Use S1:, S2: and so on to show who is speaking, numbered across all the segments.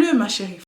S1: bleu, ma chérie.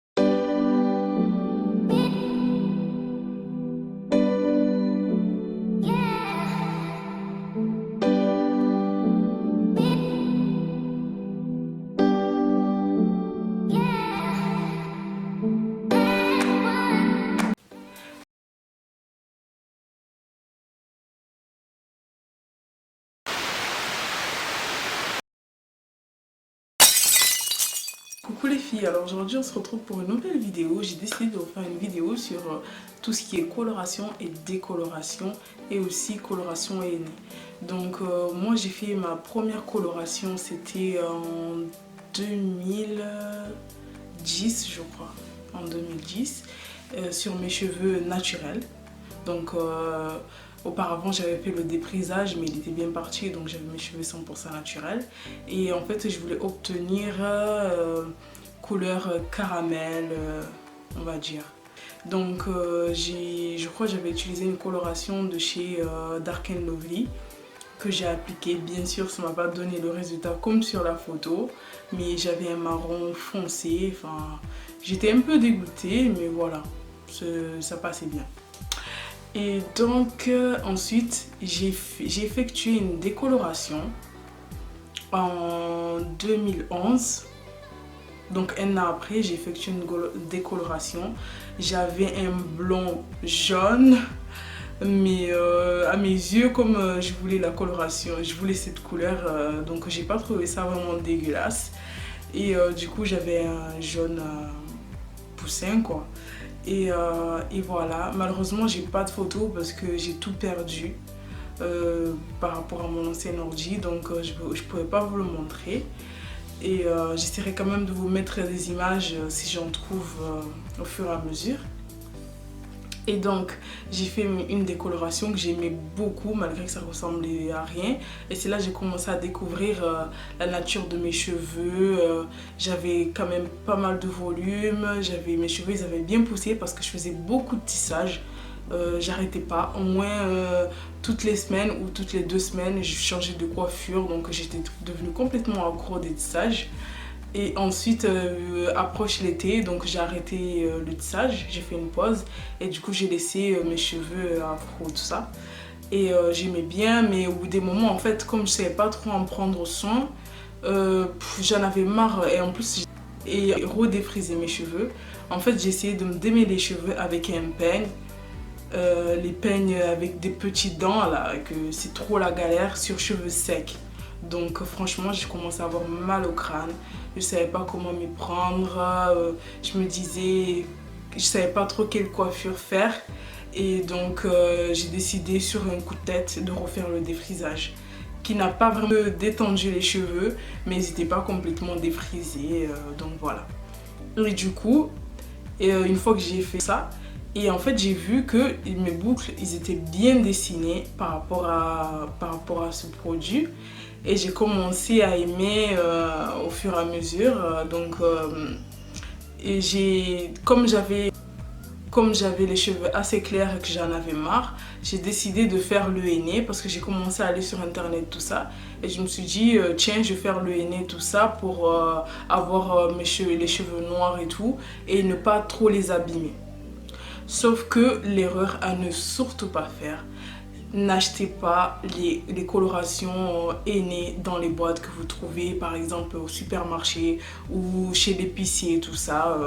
S1: Coucou les filles, alors aujourd'hui on se retrouve pour une nouvelle vidéo. J'ai décidé de vous faire une vidéo sur tout ce qui est coloration et décoloration et aussi coloration et henné. Donc moi j'ai fait ma première coloration, c'était en 2010 je crois, en 2010 sur mes cheveux naturels. Donc auparavant j'avais fait le déprisage mais il était bien parti, donc j'avais mes cheveux 100% naturels. Et en fait je voulais obtenir couleur caramel, on va dire. Donc je crois que j'avais utilisé une coloration de chez Dark Lovely que j'ai appliqué. Bien sûr ça m'a pas donné le résultat comme sur la photo, mais j'avais un marron foncé, enfin j'étais un peu dégoûtée, mais voilà, ça passait bien. Et donc ensuite j'ai effectué une décoloration en 2011. Donc un an après j'ai effectué une décoloration. J'avais un blond jaune, mais à mes yeux, comme je voulais la coloration, je voulais cette couleur, donc j'ai pas trouvé ça vraiment dégueulasse. Et du coup j'avais un jaune poussin quoi. Et voilà, malheureusement j'ai pas de photos parce que j'ai tout perdu par rapport à mon ancien ordi, donc je pourrais pas vous le montrer. Et j'essaierai quand même de vous mettre des images si j'en trouve au fur et à mesure. Et donc j'ai fait une décoloration que j'aimais beaucoup malgré que ça ressemblait à rien. Et c'est là que j'ai commencé à découvrir la nature de mes cheveux. J'avais quand même pas mal de volume. Mes cheveux ils avaient bien poussé parce que je faisais beaucoup de tissage. J'arrêtais pas, au moins toutes les semaines ou toutes les 2 semaines je changeais de coiffure, donc j'étais devenue complètement accro des tissages. Et ensuite approche l'été, donc j'ai arrêté le tissage, j'ai fait une pause et du coup j'ai laissé mes cheveux afro, tout ça. Et j'aimais bien, mais au bout des moments en fait, comme je savais pas trop en prendre soin, j'en avais marre. Et en plus et redéfriser mes cheveux. En fait j'ai essayé de me démêler les cheveux avec un peigne. Les peignes avec des petites dents là, que c'est trop la galère sur cheveux secs. Donc franchement j'ai commencé à avoir mal au crâne. Je savais pas comment m'y prendre. Je me disais, je savais pas trop quelle coiffure faire. Et donc j'ai décidé sur un coup de tête de refaire le défrisage, qui n'a pas vraiment détendu les cheveux, mais ils n'étaient pas complètement défrisés. Donc voilà. Et du coup, une fois que j'ai fait ça, et en fait j'ai vu que mes boucles ils étaient bien dessinés par rapport à ce produit. Et j'ai commencé à aimer au fur et à mesure. Et comme j'avais les cheveux assez clairs et que j'en avais marre, j'ai décidé de faire le henné parce que j'ai commencé à aller sur internet tout ça. Et je me suis dit tiens je vais faire le henné tout ça pour avoir les cheveux noirs et tout et ne pas trop les abîmer. Sauf que l'erreur à ne surtout pas faire, n'achetez pas les colorations henné dans les boîtes que vous trouvez par exemple au supermarché ou chez l'épicier tout ça,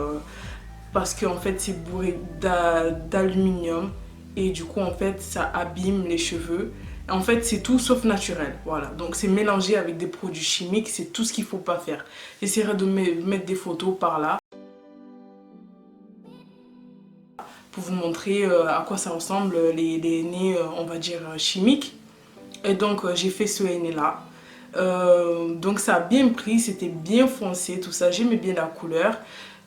S1: parce qu'en fait c'est bourré d'aluminium et du coup en fait ça abîme les cheveux. En fait c'est tout sauf naturel, voilà, donc c'est mélangé avec des produits chimiques, c'est tout ce qu'il faut pas faire. J'essaierai de mettre des photos par là pour vous montrer à quoi ça ressemble les henné on va dire chimiques. Et donc j'ai fait ce henné là. Donc ça a bien pris, c'était bien foncé, tout ça, j'aimais bien la couleur.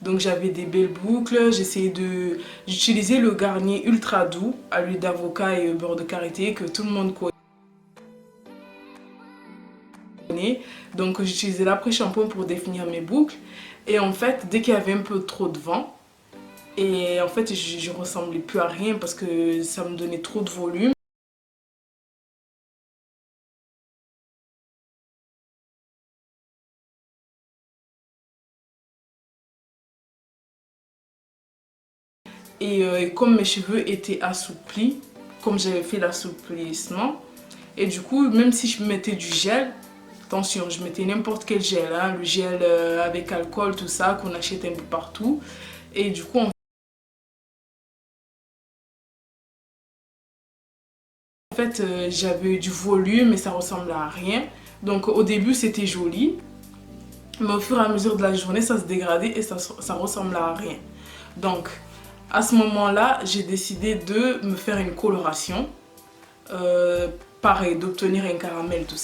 S1: Donc j'avais des belles boucles, j'essayais d'utiliser le Garnier ultra doux à l'huile d'avocat et beurre de karité que tout le monde connaît. Donc j'utilisais l'après-shampoing pour définir mes boucles. Et en fait dès qu'il y avait un peu trop de vent, et en fait je ressemblais plus à rien parce que ça me donnait trop de volume. Et comme mes cheveux étaient assouplis, comme j'avais fait l'assouplissement, et du coup, même si je mettais du gel, attention, je mettais n'importe quel gel, hein, le gel avec alcool, tout ça, qu'on achète un peu partout. Et du coup, en fait, j'avais du volume et ça ressemblait à rien. Donc au début, c'était joli. Mais au fur et à mesure de la journée, ça se dégradait et ça ressemblait à rien. Donc, à ce moment-là, j'ai décidé de me faire une coloration. Pareil, d'obtenir un caramel, tout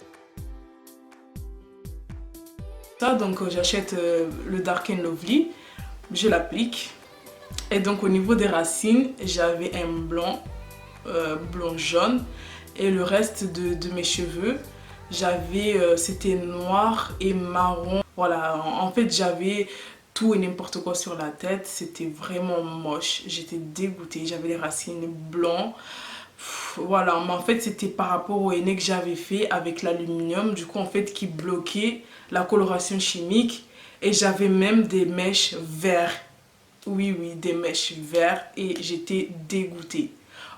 S1: ça. Donc, j'achète le Dark and Lovely, je l'applique. Et donc, au niveau des racines, j'avais un blanc, blanc jaune. Et le reste de mes cheveux, c'était noir et marron. Voilà, en fait, j'avais tout et n'importe quoi sur la tête. C'était vraiment moche. J'étais dégoûtée. J'avais les racines blancs. Voilà, mais en fait, c'était par rapport au henné que j'avais fait avec l'aluminium. Du coup, en fait, qui bloquait la coloration chimique. Et j'avais même des mèches vertes. Oui, oui, des mèches vertes. Et j'étais dégoûtée.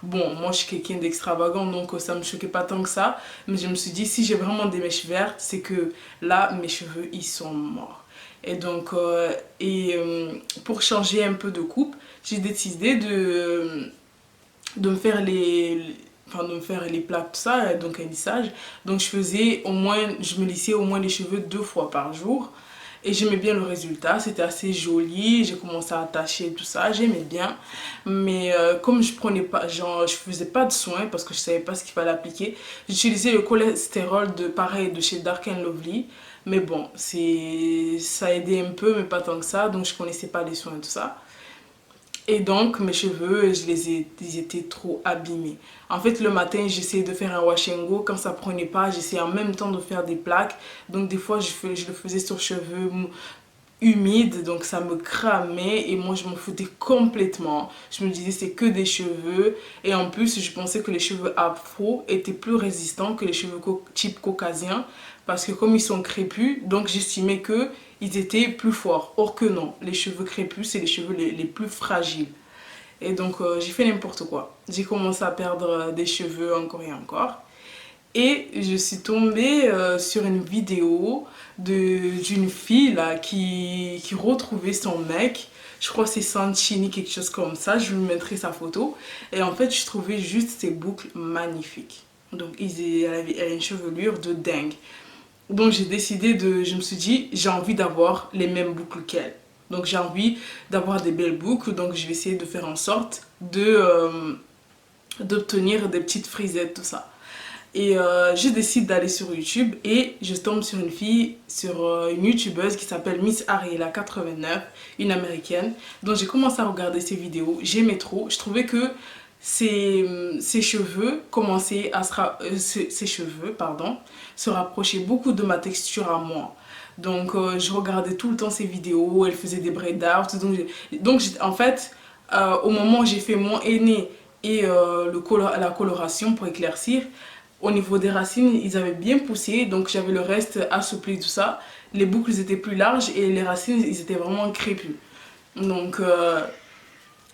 S1: Bon, moi je suis quelqu'un d'extravagant, donc ça me choquait pas tant que ça. Mais je me suis dit, si j'ai vraiment des mèches vertes, c'est que là, mes cheveux, ils sont morts. Et donc, pour changer un peu de coupe, j'ai décidé de me faire de me faire les plaques, tout ça, donc un lissage. Donc je me lissais au moins les cheveux 2 fois par jour. Et j'aimais bien le résultat, c'était assez joli, j'ai commencé à attacher tout ça, j'aimais bien. Mais comme je prenais pas, genre, je faisais pas de soins parce que je savais pas ce qu'il fallait appliquer, j'utilisais le cholestérol pareil, de chez Dark and Lovely. Mais bon, ça aidait un peu, mais pas tant que ça, donc je connaissais pas les soins et tout ça. Et donc, mes cheveux, ils étaient trop abîmés. En fait, le matin, j'essayais de faire un wash and go. Quand ça prenait pas, j'essayais en même temps de faire des plaques. Donc, des fois, je le faisais sur cheveux humides. Donc, ça me cramait. Et moi, je m'en foutais complètement. Je me disais, c'est que des cheveux. Et en plus, je pensais que les cheveux afro étaient plus résistants que les cheveux type caucasien. Parce que comme ils sont crépus, donc j'estimais que ils étaient plus forts. Or que non, les cheveux crépus, c'est les cheveux les plus fragiles. Et donc, j'ai fait n'importe quoi. J'ai commencé à perdre des cheveux encore et encore. Et je suis tombée sur une vidéo d'une fille là, qui retrouvait son mec. Je crois que c'est Sanchini, quelque chose comme ça. Je lui mettrai sa photo. Et en fait, je trouvais juste ses boucles magnifiques. Donc, elle a une chevelure de dingue. Donc je me suis dit, j'ai envie d'avoir les mêmes boucles qu'elle. Donc j'ai envie d'avoir des belles boucles, donc je vais essayer de faire en sorte d'obtenir des petites frisettes, tout ça. Et je décide d'aller sur YouTube et je tombe sur une youtubeuse qui s'appelle Miss Ariela 89, une américaine. Donc j'ai commencé à regarder ses vidéos, j'aimais trop, je trouvais que ses cheveux commençaient ses cheveux, pardon, se rapprochaient beaucoup de ma texture à moi. Donc je regardais tout le temps ses vidéos, elle faisait des braid out. Donc en fait, au moment où j'ai fait mon henné et la coloration pour éclaircir, au niveau des racines, ils avaient bien poussé, donc j'avais le reste assoupli, tout ça. Les boucles étaient plus larges et les racines, ils étaient vraiment crépus. Donc,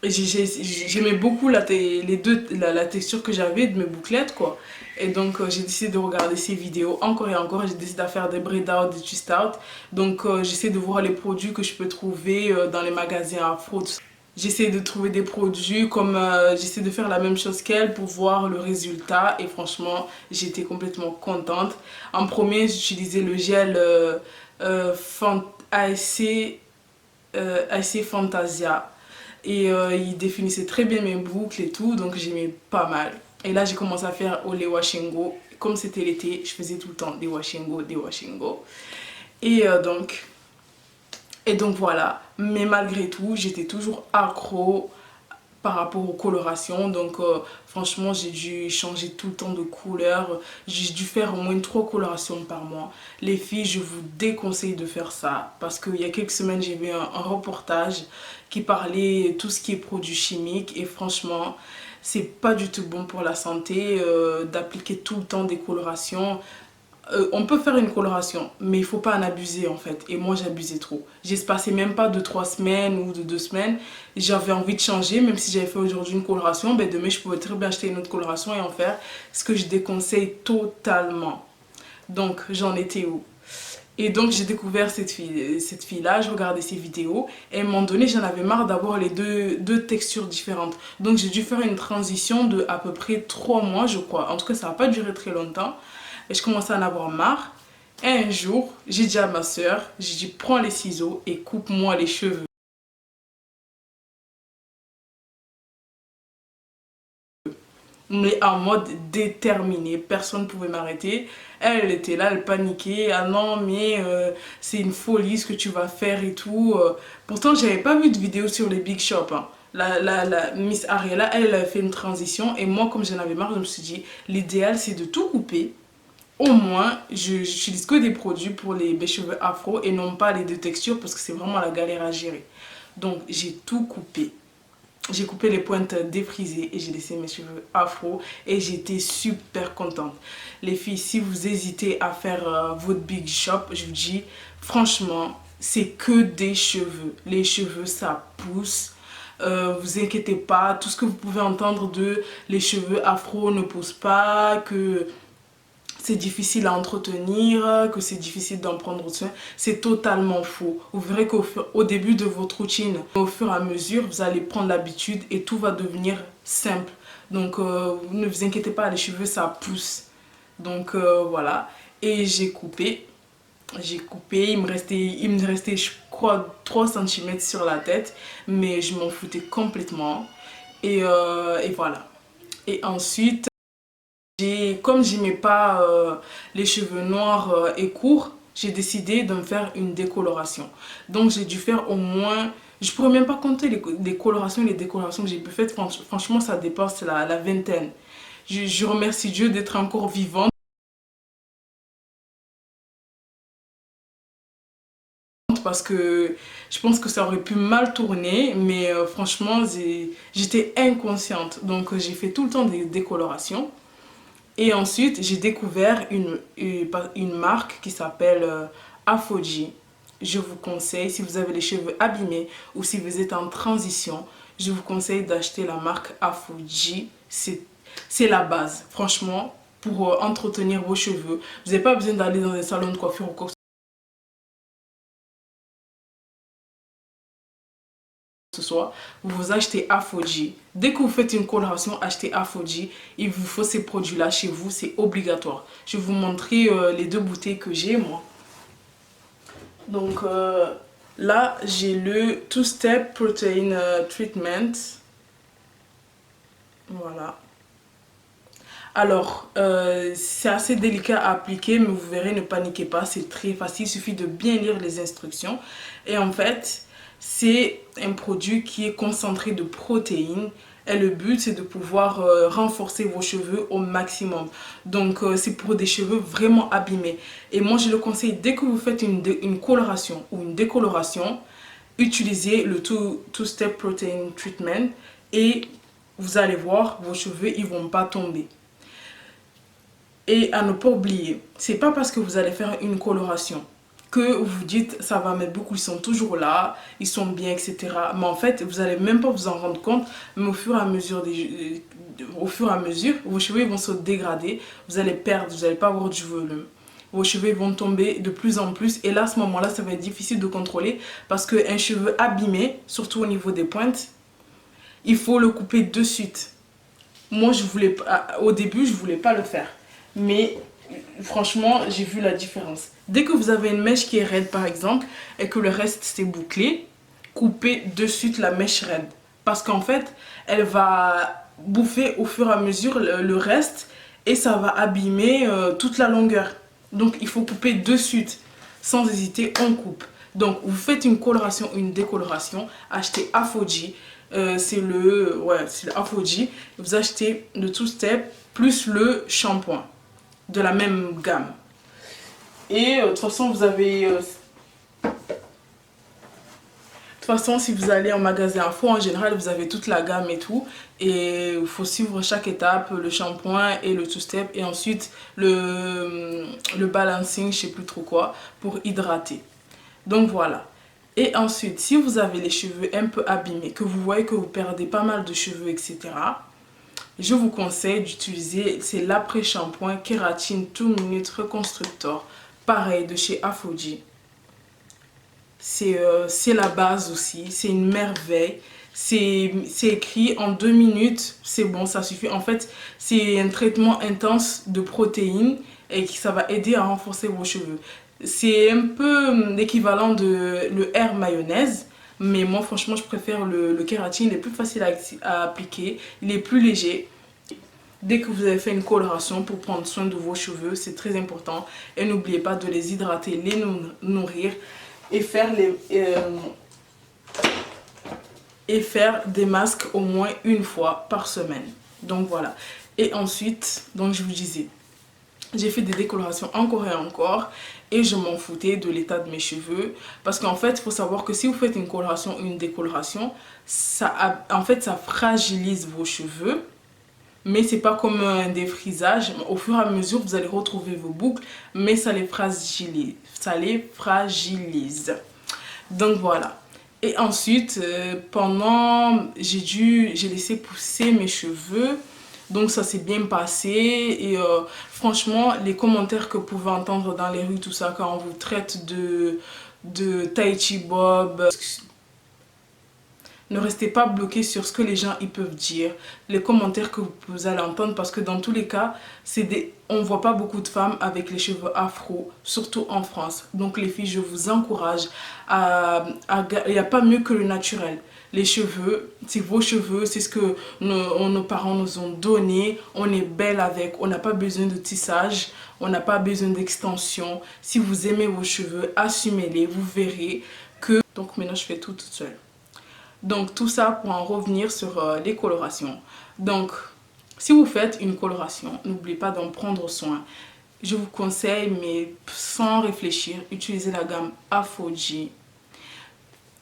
S1: j'aimais beaucoup la texture que j'avais de mes bouclettes, quoi. Et donc, j'ai décidé de regarder ces vidéos encore et encore. J'ai décidé de faire des braid out, des twist out. Donc, j'essaie de voir les produits que je peux trouver dans les magasins afro, tout ça. J'essaie de trouver des produits comme j'essaie de faire la même chose qu'elle pour voir le résultat et franchement j'étais complètement contente. En premier j'utilisais le gel ASC Fantasia et il définissait très bien mes boucles et tout, donc j'aimais pas mal. Et là j'ai commencé à faire les wash and go. Comme c'était l'été, je faisais tout le temps des wash and go, des wash and go. Et donc voilà, mais malgré tout, j'étais toujours accro par rapport aux colorations. Donc franchement, j'ai dû changer tout le temps de couleur. J'ai dû faire au moins 3 colorations par mois. Les filles, je vous déconseille de faire ça. Parce qu'il y a quelques semaines, j'ai vu un reportage qui parlait de tout ce qui est produits chimiques. Et franchement, c'est pas du tout bon pour la santé d'appliquer tout le temps des colorations. on peut faire une coloration, mais il faut pas en abuser en fait. Et moi j'abusais trop. J'ai passé même pas de 3 semaines ou de 2 semaines. J'avais envie de changer, même si j'avais fait aujourd'hui une coloration, ben demain je pouvais très bien acheter une autre coloration et en faire. Ce que je déconseille totalement. Donc j'en étais où? Et donc j'ai découvert cette fille-là, je regardais ses vidéos et à un moment donné j'en avais marre d'avoir les deux textures différentes. Donc j'ai dû faire une transition de à peu près 3 mois je crois. En tout cas ça n'a pas duré très longtemps et je commençais à en avoir marre. Et un jour j'ai dit à ma soeur, j'ai dit prends les ciseaux et coupe-moi les cheveux. Mais en mode déterminé, personne ne pouvait m'arrêter. Elle était là, elle paniquait, ah non mais c'est une folie ce que tu vas faire et tout. Pourtant j'avais pas vu de vidéo sur les big shops, hein. La Miss Ariella, elle a fait une transition et moi comme j'en avais marre, je me suis dit l'idéal c'est de tout couper. Au moins, j'utilise que des produits pour les cheveux afro et non pas les deux textures parce que c'est vraiment la galère à gérer. Donc j'ai tout coupé. J'ai coupé les pointes défrisées et j'ai laissé mes cheveux afro et j'étais super contente. Les filles, si vous hésitez à faire votre big shop, je vous dis franchement, c'est que des cheveux. Les cheveux, ça pousse. Vous inquiétez pas, tout ce que vous pouvez entendre de les cheveux afro ne poussent pas, que c'est difficile à entretenir, que c'est difficile d'en prendre soin, c'est totalement faux. Vous verrez qu'au début de votre routine, au fur et à mesure, vous allez prendre l'habitude et tout va devenir simple. Donc ne vous inquiétez pas, les cheveux ça pousse. Donc voilà, et j'ai coupé, il me restait je crois 3 cm sur la tête, mais je m'en foutais complètement. Et voilà. Et ensuite, comme j'aimais pas les cheveux noirs et courts, j'ai décidé de me faire une décoloration. Donc j'ai dû faire au moins, je pourrais même pas compter les colorations et les décolorations que j'ai pu faire. Franchement, ça dépasse la vingtaine. Je remercie Dieu d'être encore vivante parce que je pense que ça aurait pu mal tourner, mais franchement, j'étais inconsciente. Donc j'ai fait tout le temps des décolorations. Et ensuite, j'ai découvert une marque qui s'appelle Afoji. Je vous conseille, si vous avez les cheveux abîmés ou si vous êtes en transition, je vous conseille d'acheter la marque Afoji. C'est la base, franchement, pour entretenir vos cheveux. Vous n'avez pas besoin d'aller dans un salon de coiffure ou quoi que ce soit. Vous achetez Afoji. Dès que vous faites une coloration, achetez Afoji. Il vous faut ces produits-là chez vous, c'est obligatoire. Je vais vous montrer les 2 bouteilles que j'ai, moi. Donc là, j'ai le Two Step Protein Treatment. Voilà. Alors, c'est assez délicat à appliquer, mais vous verrez, ne paniquez pas, c'est très facile. Il suffit de bien lire les instructions. Et en fait, c'est un produit qui est concentré de protéines. Et le but, c'est de pouvoir renforcer vos cheveux au maximum. Donc, c'est pour des cheveux vraiment abîmés. Et moi, je le conseille, dès que vous faites une coloration ou une décoloration, utilisez le Two Step Protein Treatment et vous allez voir, vos cheveux, ils vont pas tomber. Et à ne pas oublier, c'est pas parce que vous allez faire une coloration que vous dites ça va mettre beaucoup, ils sont toujours là, ils sont bien, etc. Mais en fait, vous allez même pas vous en rendre compte, mais au fur et à mesure, vos cheveux vont se dégrader, vous allez perdre, vous n'allez pas avoir du volume. Vos cheveux vont tomber de plus en plus et là, à ce moment-là, ça va être difficile de contrôler parce qu'un cheveu abîmé, surtout au niveau des pointes, il faut le couper de suite. Moi, au début, je voulais pas le faire. Mais franchement, j'ai vu la différence. Dès que vous avez une mèche qui est raide, par exemple, et que le reste c'est bouclé, coupez de suite la mèche raide. Parce qu'en fait, elle va bouffer au fur et à mesure le reste et ça va abîmer toute la longueur. Donc, il faut couper de suite. Sans hésiter, on coupe. Donc, vous faites une coloration, une décoloration, achetez Afoji. C'est le Afoji. Vous achetez le Two Step plus le shampoing de la même gamme. Et de toute façon, vous avez façon, si vous allez en magasin à faux, en général, vous avez toute la gamme et tout. Et il faut suivre chaque étape, le shampoing et le two-step. Et ensuite, le balancing, je sais plus trop quoi, pour hydrater. Donc voilà. Et ensuite, si vous avez les cheveux un peu abîmés, que vous voyez que vous perdez pas mal de cheveux, etc., je vous conseille d'utiliser, c'est l'après-shampoing Kératine 2 minutes reconstructor. Pareil, de chez Aphrodite. C'est la base aussi, c'est une merveille. C'est écrit en 2 minutes, c'est bon, ça suffit. En fait, c'est un traitement intense de protéines et ça va aider à renforcer vos cheveux. C'est un peu l'équivalent de le air mayonnaise, mais moi franchement je préfère le kératine, il est plus facile à appliquer, il est plus léger. Dès que vous avez fait une coloration pour prendre soin de vos cheveux, c'est très important. Et n'oubliez pas de les hydrater, les nourrir et faire des masques au moins une fois par semaine. Donc voilà. Et ensuite, donc je vous disais, j'ai fait des décolorations encore et encore et je m'en foutais de l'état de mes cheveux parce qu'en fait, il faut savoir que si vous faites une coloration ou une décoloration, ça fragilise vos cheveux. Mais c'est pas comme un défrisage. Au fur et à mesure, vous allez retrouver vos boucles, mais ça les fragilise. Ça les fragilise. Donc voilà. Et ensuite, j'ai laissé pousser mes cheveux. Donc ça s'est bien passé. Et franchement, les commentaires que vous pouvez entendre dans les rues, tout ça, quand on vous traite de Tai Chi Bob, ne restez pas bloqué sur ce que les gens ils peuvent dire, les commentaires que vous allez entendre, parce que dans tous les cas, on ne voit pas beaucoup de femmes avec les cheveux afro, surtout en France. Donc les filles, je vous encourage il n'y a pas mieux que le naturel. Les cheveux, c'est vos cheveux, c'est ce que nos parents nous ont donné. On est belle avec, on n'a pas besoin de tissage, on n'a pas besoin d'extension. Si vous aimez vos cheveux, assumez-les, vous verrez que... Donc maintenant, je fais tout toute seule. Donc tout ça pour en revenir sur les colorations. Donc si vous faites une coloration, n'oubliez pas d'en prendre soin. Je vous conseille, mais sans réfléchir, utilisez la gamme Aphrodite.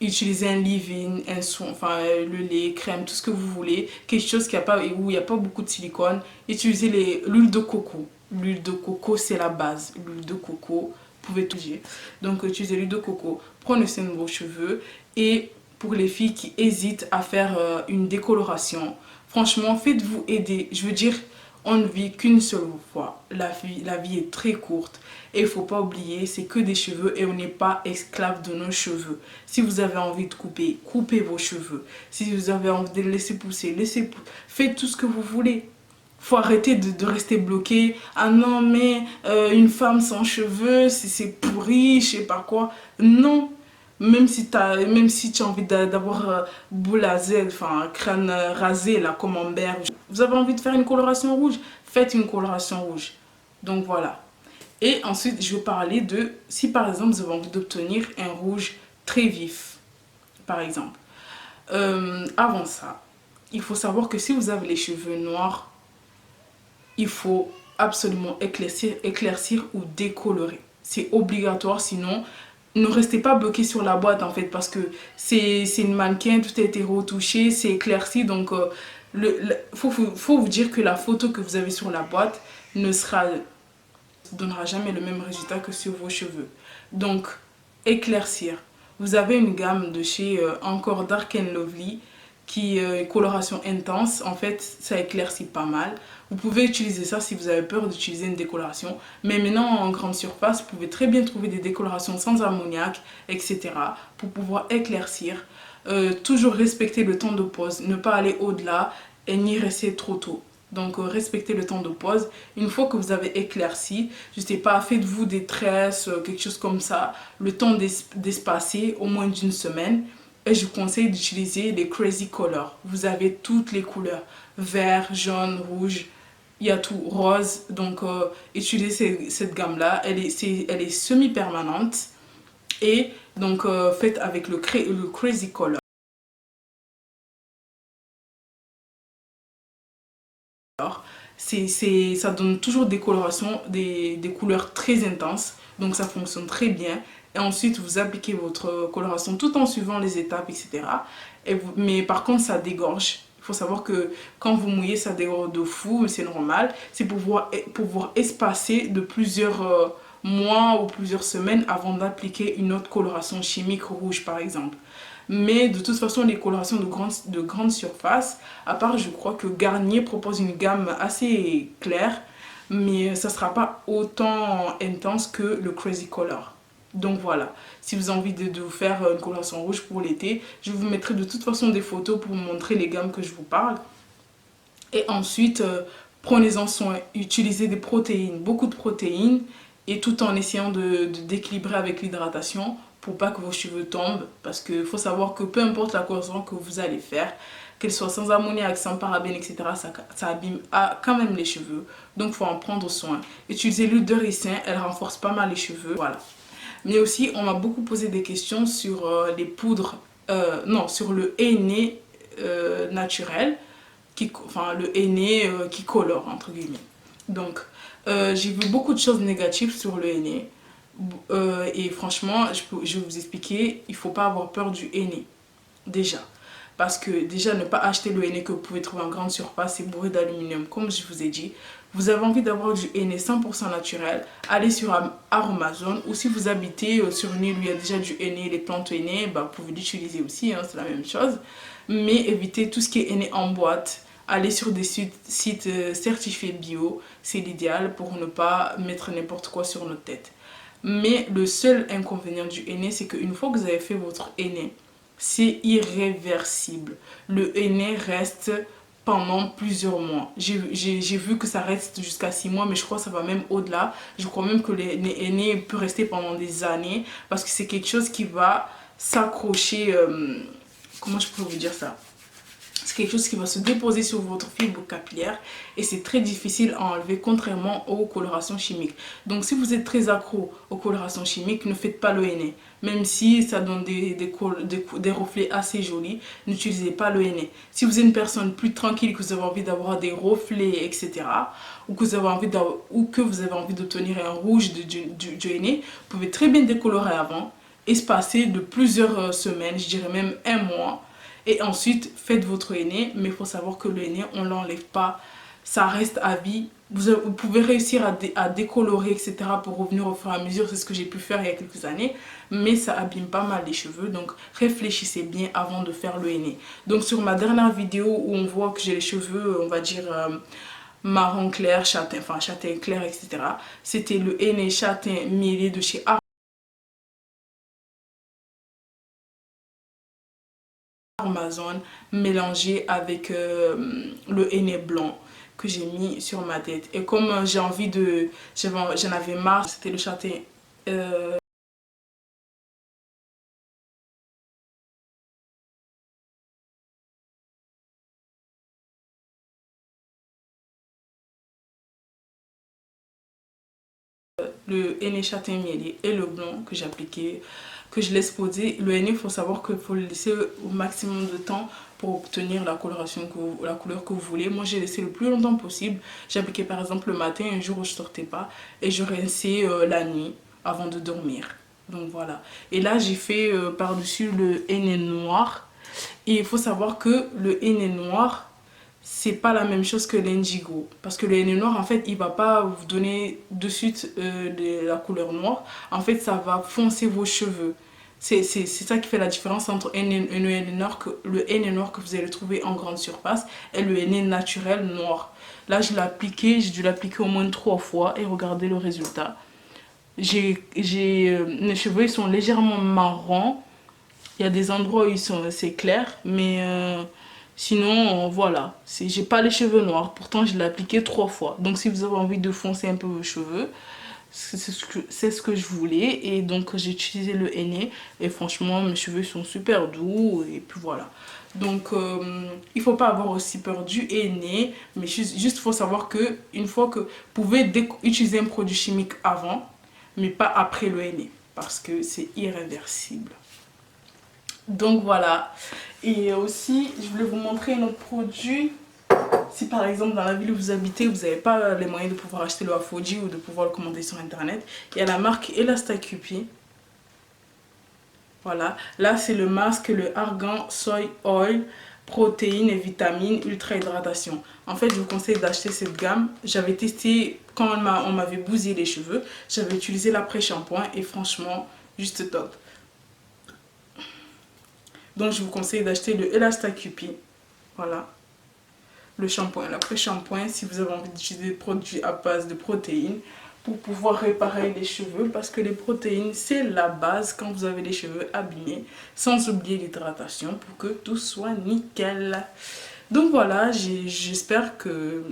S1: Utilisez un leave-in, un soin, enfin le lait, crème, tout ce que vous voulez. Quelque chose où il n'y a pas beaucoup de silicone. Utilisez l'huile de coco. L'huile de coco, c'est la base. L'huile de coco, vous pouvez tout dire. Donc utilisez l'huile de coco. Prenez soin de vos cheveux. Et pour les filles qui hésitent à faire une décoloration, franchement, faites-vous aider. Je veux dire, on ne vit qu'une seule fois. La vie est très courte. Et il ne faut pas oublier, c'est que des cheveux et on n'est pas esclave de nos cheveux. Si vous avez envie de couper, coupez vos cheveux. Si vous avez envie de les laisser pousser, faites tout ce que vous voulez. Il faut arrêter de rester bloqué. Ah non, mais une femme sans cheveux, c'est pourri, je sais pas quoi. Non. Même si tu as envie d'avoir boule à Z, enfin crâne rasé là comme Amber, vous avez envie de faire une coloration rouge, faites une coloration rouge. Donc voilà. Et ensuite, je vais parler de si par exemple vous avez envie d'obtenir un rouge très vif, par exemple. Avant ça, il faut savoir que si vous avez les cheveux noirs, il faut absolument éclaircir ou décolorer. C'est obligatoire, sinon ne restez pas bloqué sur la boîte en fait, parce que c'est une mannequin, tout a été retouché, c'est éclairci, donc faut vous dire que la photo que vous avez sur la boîte ne donnera jamais le même résultat que sur vos cheveux. Donc éclaircir, vous avez une gamme de chez encore Dark and Lovely qui est coloration intense. En fait, ça éclaircit pas mal. Vous pouvez utiliser ça si vous avez peur d'utiliser une décoloration. Mais maintenant, en grande surface, vous pouvez très bien trouver des décolorations sans ammoniac, etc. pour pouvoir éclaircir. Toujours respecter le temps de pose, ne pas aller au-delà et n'y rester trop tôt. Donc, respectez le temps de pose. Une fois que vous avez éclairci, je ne sais pas, faites-vous des tresses, quelque chose comme ça. Le temps d'espacer au moins d'une semaine. Et je vous conseille d'utiliser les Crazy Colors. Vous avez toutes les couleurs. Vert, jaune, rouge, il y a tout, rose. Donc, utilisez cette gamme-là. Elle est semi-permanente. Et donc, faites avec le Crazy Color. Ça donne toujours des colorations, des couleurs très intenses. Donc, ça fonctionne très bien. Et et ensuite vous appliquez votre coloration tout en suivant les étapes, etc. Mais par contre ça dégorge. Il faut savoir que quand vous mouillez ça dégorge de fou, mais c'est normal. C'est pour pouvoir espacer de plusieurs mois ou plusieurs semaines avant d'appliquer une autre coloration chimique rouge par exemple. Mais de toute façon, les colorations de grande surface, à part je crois que Garnier propose une gamme assez claire, mais ça ne sera pas autant intense que le Crazy Color. Donc voilà, si vous avez envie de vous faire une coloration rouge pour l'été, je vous mettrai de toute façon des photos pour vous montrer les gammes que je vous parle. Et ensuite, prenez-en soin, utilisez des protéines, beaucoup de protéines, et tout en essayant d'équilibrer avec l'hydratation pour pas que vos cheveux tombent. Parce qu'il faut savoir que peu importe la coloration que vous allez faire, qu'elle soit sans ammoniac, sans parabènes, etc., ça abîme quand même les cheveux. Donc il faut en prendre soin. Utilisez l'huile de ricin, elle renforce pas mal les cheveux. Voilà. Mais aussi, on m'a beaucoup posé des questions sur les poudres, non, sur le henné naturel, enfin le henné qui colore, entre guillemets. Donc, j'ai vu beaucoup de choses négatives sur le henné. Et franchement, je vais vous expliquer, il ne faut pas avoir peur du henné, déjà. Parce que déjà, ne pas acheter le henné que vous pouvez trouver en grande surface, c'est bourré d'aluminium, comme je vous ai dit. Vous avez envie d'avoir du henné 100% naturel, allez sur Amazon. Ou si vous habitez sur une île où il y a déjà du henné, les plantes henné, bah, vous pouvez l'utiliser aussi, hein, c'est la même chose. Mais évitez tout ce qui est henné en boîte. Allez sur des sites certifiés bio, c'est l'idéal pour ne pas mettre n'importe quoi sur notre tête. Mais le seul inconvénient du henné, c'est qu'une fois que vous avez fait votre henné, c'est irréversible. Le henné reste pendant plusieurs mois. J'ai vu que ça reste jusqu'à 6 mois, mais je crois que ça va même au-delà. Je crois même que le henné peut rester pendant des années parce que c'est quelque chose qui va s'accrocher. Comment je peux vous dire ça? C'est quelque chose qui va se déposer sur votre fibre capillaire et c'est très difficile à enlever contrairement aux colorations chimiques. Donc si vous êtes très accro aux colorations chimiques, ne faites pas le henné. Même si ça donne des reflets assez jolis, n'utilisez pas le henné. Si vous êtes une personne plus tranquille, que vous avez envie d'avoir des reflets, etc. ou que vous avez envie d'obtenir un rouge du henné, vous pouvez très bien décolorer avant, espacer de plusieurs semaines, je dirais même un mois. Et ensuite, faites votre henné, mais il faut savoir que le henné, on ne l'enlève pas, ça reste à vie. Vous pouvez réussir à décolorer, etc. pour revenir au fur et à mesure, c'est ce que j'ai pu faire il y a quelques années, mais ça abîme pas mal les cheveux, donc réfléchissez bien avant de faire le henné. Donc sur ma dernière vidéo où on voit que j'ai les cheveux, on va dire marron clair, châtain, enfin châtain clair, etc. C'était le henné châtain mielé de chez Amazon mélangé avec le henné blanc que j'ai mis sur ma tête. Et comme j'en avais marre, c'était le châtain le henné châtain mielé et le blanc que j'ai appliqué, que je laisse poser. Le henné, il faut savoir qu'il faut le laisser au maximum de temps pour obtenir la coloration la couleur que vous voulez. Moi, j'ai laissé le plus longtemps possible. J'ai appliqué par exemple le matin, un jour où je sortais pas, et je rinçais la nuit avant de dormir. Donc voilà. Et là, j'ai fait par-dessus le henné noir. Et il faut savoir que le henné noir, c'est pas la même chose que l'indigo, parce que le henné noir en fait il va pas vous donner de suite la couleur noire, en fait ça va foncer vos cheveux. C'est ça qui fait la différence entre le henné noir que vous allez trouver en grande surface et le henné naturel noir. Là je l'ai appliqué, j'ai dû l'appliquer au moins 3 fois et regardez le résultat. Les cheveux ils sont légèrement marrons, il y a des endroits où c'est clair, mais sinon, voilà, j'ai pas les cheveux noirs, pourtant je l'ai appliqué 3 fois. Donc si vous avez envie de foncer un peu vos cheveux, c'est ce que je voulais. Et donc j'ai utilisé le henné et franchement mes cheveux sont super doux et puis voilà. Donc il faut pas avoir aussi peur du henné, mais juste faut savoir que une fois que vous pouvez utiliser un produit chimique avant, mais pas après le henné, parce que c'est irréversible. Donc voilà. Et aussi, je voulais vous montrer un autre produit. Si par exemple dans la ville où vous habitez, vous n'avez pas les moyens de pouvoir acheter le Aphrodite ou de pouvoir le commander sur internet, il y a la marque Elastacupi. Voilà, là c'est le masque, le Argan Soy Oil, protéines et vitamines, ultra hydratation. En fait, je vous conseille d'acheter cette gamme. J'avais testé quand on m'avait bousillé les cheveux. J'avais utilisé l'après-shampoing et franchement, juste top. Donc, je vous conseille d'acheter le Elastacupi. Voilà, le shampoing, l'après-shampoing, si vous avez envie d'utiliser des produits à base de protéines pour pouvoir réparer les cheveux, parce que les protéines, c'est la base quand vous avez les cheveux abîmés, sans oublier l'hydratation pour que tout soit nickel. Donc voilà, j'espère que...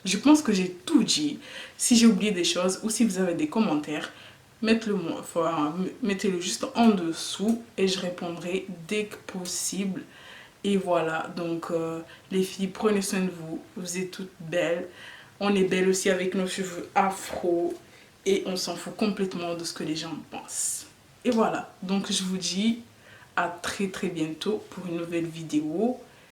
S1: Je pense que j'ai tout dit. Si j'ai oublié des choses ou si vous avez des commentaires, mettez-le juste en dessous et je répondrai dès que possible. Et voilà, donc les filles, prenez soin de vous. Vous êtes toutes belles. On est belles aussi avec nos cheveux afro. Et on s'en fout complètement de ce que les gens pensent. Et voilà, donc je vous dis à très très bientôt pour une nouvelle vidéo.